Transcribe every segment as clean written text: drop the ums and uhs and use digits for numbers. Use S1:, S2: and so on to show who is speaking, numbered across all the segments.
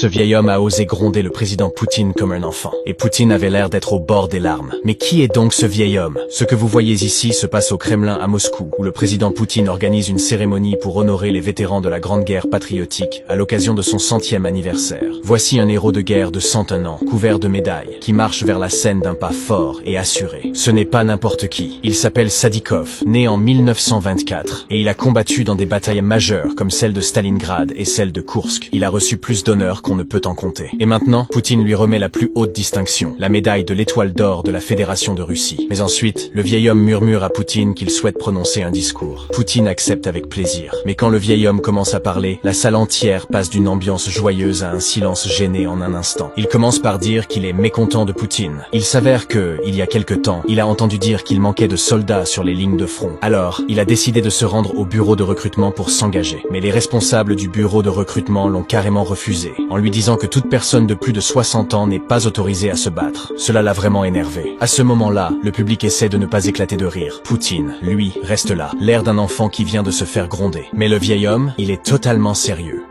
S1: Ce vieil homme a osé gronder le président Poutine comme un enfant. Et Poutine avait l'air d'être au bord des larmes. Mais qui est donc ce vieil homme? Ce que vous voyez ici se passe au Kremlin à Moscou, où le président Poutine organise une cérémonie pour honorer les vétérans de la Grande Guerre patriotique à l'occasion de son 100e anniversaire. Voici un héros de guerre de 101 ans, couvert de médailles, qui marche vers la scène d'un pas fort et assuré. Ce n'est pas n'importe qui. Il s'appelle Sadikov, né en 1924, et il a combattu dans des batailles majeures comme celle de Stalingrad et celle de Kursk. Il a reçu plus d'honneurs qu'on ne peut en compter. Et maintenant, Poutine lui remet la plus haute distinction, la médaille de l'étoile d'or de la Fédération de Russie. Mais ensuite, le vieil homme murmure à Poutine qu'il souhaite prononcer un discours. Poutine accepte avec plaisir. Mais quand le vieil homme commence à parler, la salle entière passe d'une ambiance joyeuse à un silence gêné en un instant. Il commence par dire qu'il est mécontent de Poutine. Il s'avère que, il y a quelque temps, il a entendu dire qu'il manquait de soldats sur les lignes de front. Alors, il a décidé de se rendre au bureau de recrutement pour s'engager. Mais les responsables du bureau de recrutement l'ont carrément refusé, en lui disant que toute personne de plus de 60 ans n'est pas autorisée à se battre. Cela l'a vraiment énervé. À ce moment-là, le public essaie de ne pas éclater de rire. Poutine, lui, reste là, l'air d'un enfant qui vient de se faire gronder. Mais le vieil homme, il est totalement sérieux.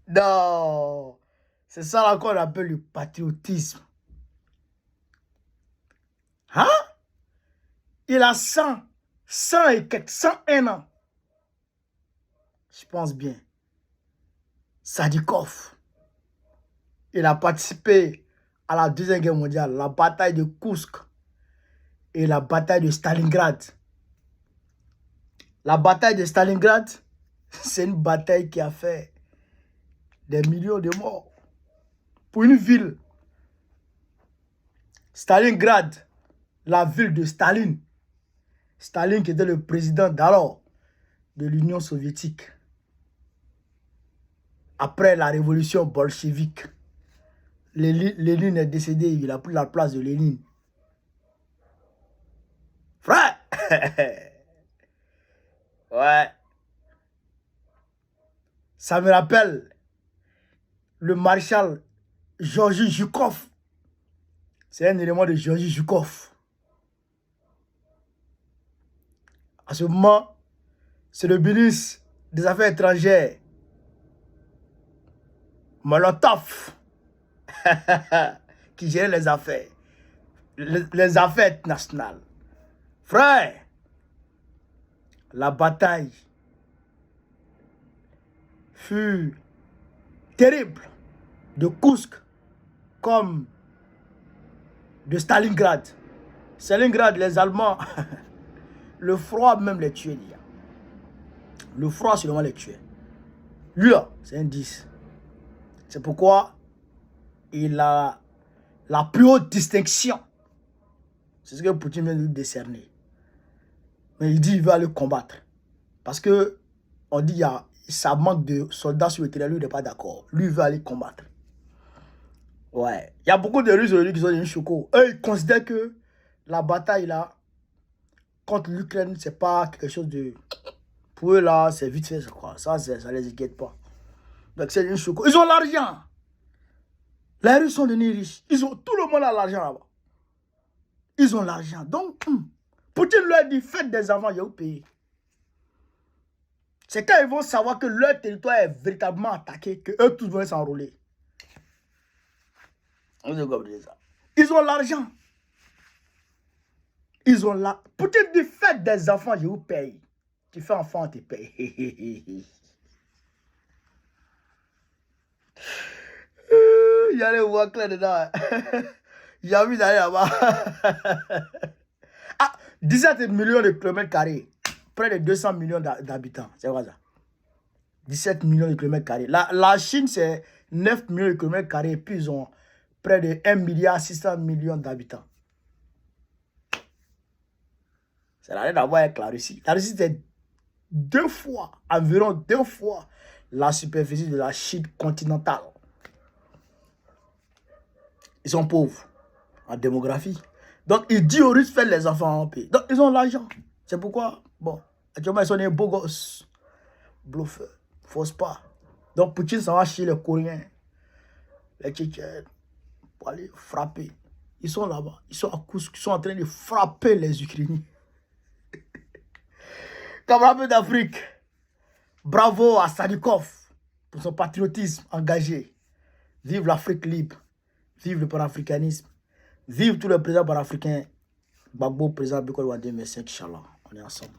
S2: Non, c'est ça là qu'on appelle le patriotisme. Hein? Il a 100 et quelques, 101 ans. Je pense bien. Sadikov. Il a participé à la Deuxième Guerre mondiale, la bataille de Kursk et la bataille de Stalingrad. La bataille de Stalingrad, c'est une bataille qui a fait des millions de morts pour une ville. Stalingrad, la ville de Staline. Staline qui était le président d'alors de l'Union soviétique. Après la révolution bolchevique, Lénine est décédé, il a pris la place de Lénine. Frère! Ouais. Ça me rappelle le maréchal Georgi Zhukov. C'est un élément de Georgi Zhukov. À ce moment, c'est le ministre des Affaires étrangères, Molotov, qui gérait les affaires. Les affaires nationales. Frère, la bataille fut terrible de Kursk comme de Stalingrad. Stalingrad, les Allemands, le froid même les tuait. Le froid seulement les tuait. Lui là, c'est un 10. C'est pourquoi il a la plus haute distinction. C'est ce que Poutine vient de lui décerner. Mais il dit qu'il veut aller combattre. Parce que on dit ça manque de soldats sur le terrain. Lui, il n'est pas d'accord. Lui, il veut aller combattre. Ouais. Il y a beaucoup de Russes aujourd'hui qui sont des choco. Eux, ils considèrent que la bataille là, contre l'Ukraine, c'est pas quelque chose de... Pour eux là, c'est vite fait, je crois. Ça les inquiète pas. Donc c'est une choco. Ils ont l'argent. Les Russes sont devenus riches. Tout le monde a l'argent là-bas. Ils ont l'argent. Donc, Poutine leur dit, faites des enfants, il y a où payer. C'est quand ils vont savoir que leur territoire est véritablement attaqué, que eux tous vont s'enrôler. Ils ont l'argent. Ils ont la... Poutine dit, faites des enfants, je vous paye. Tu fais enfant, on te paye. Il y a les voix claires dedans. J'ai envie d'aller là-bas. Ah, 17 millions de kilomètres carrés. Près de 200 millions d'habitants. C'est quoi ça? 17 millions de kilomètres carrés. La Chine, c'est 9 millions de kilomètres carrés. Et puis, ils ont près de 1 milliard 600 millions d'habitants. Ça n'a rien à voir avec la Russie. La Russie, c'est environ deux fois la superficie de la Chine continentale. Ils sont pauvres en démographie. Donc, il dit aux Russes, faites les enfants en paix. Donc, ils ont l'argent. C'est pourquoi, bon, actuellement, ils sont des beaux gosses. Bluffeurs. Fausse pas. Donc, Poutine s'en va chez les Coréens, les Tchétchènes, pour aller frapper. Ils sont là-bas. Ils sont à Kursk. Ils sont en train de frapper les Ukrainiens. Camarades d'Afrique. Bravo à Sadikov pour son patriotisme engagé. Vive l'Afrique libre. Vive le panafricanisme. Vive tous les présidents panafricains. Gbagbo, président Biko Rwanda, merci, Inch'Allah. On est ensemble.